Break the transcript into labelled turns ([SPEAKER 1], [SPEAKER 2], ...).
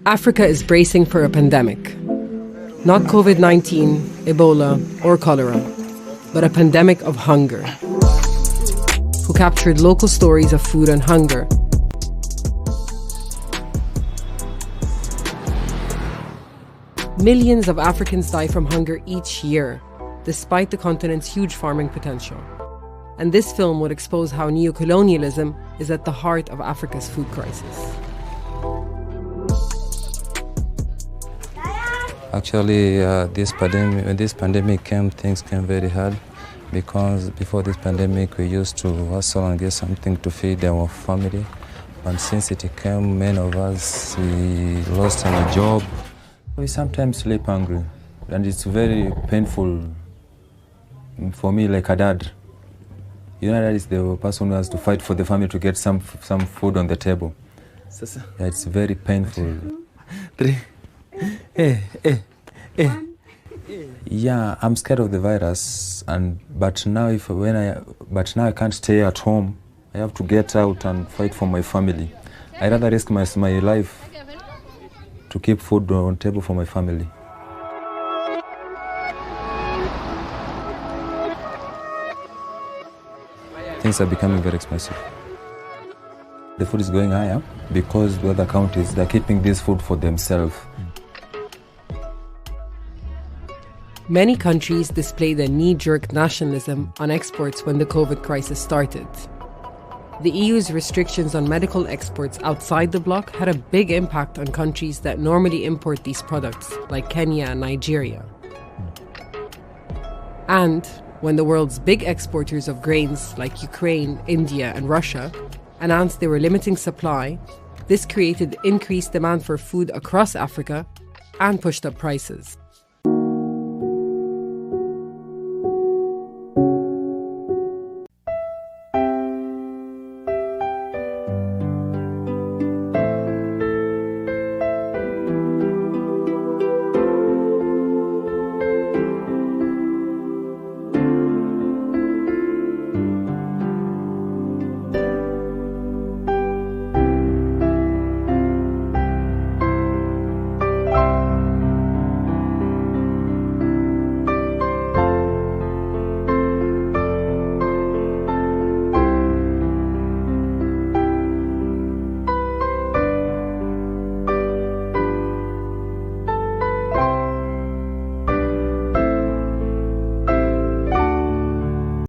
[SPEAKER 1] Africa is bracing for a pandemic. Not COVID-19, Ebola, or cholera, but a pandemic of hunger. Who captured local stories of food and hunger. Millions of Africans die from hunger each year, despite the continent's huge farming potential. And this film would expose how neocolonialism is at the heart of Africa's food crisis.
[SPEAKER 2] Actually, when this pandemic came, things came very hard because before this pandemic, we used to hustle and get something to feed our family. And since it came, many of us, we lost our job. We sometimes sleep hungry, and it's very painful for me, like a dad. You know, that is the person who has to fight for the family to get some food on the table. Yeah, it's very painful.
[SPEAKER 3] 3.
[SPEAKER 2] Yeah, I'm scared of the virus, but now I can't stay at home. I have to get out and fight for my family. I rather risk my life to keep food on table for my family. Things are becoming very expensive. The food is going higher because the other countries, they're keeping this food for themselves.
[SPEAKER 1] Many countries displayed a knee-jerk nationalism on exports when the COVID crisis started. The EU's restrictions on medical exports outside the bloc had a big impact on countries that normally import these products, like Kenya and Nigeria. And when the world's big exporters of grains, like Ukraine, India, and Russia, announced they were limiting supply, this created increased demand for food across Africa and pushed up prices.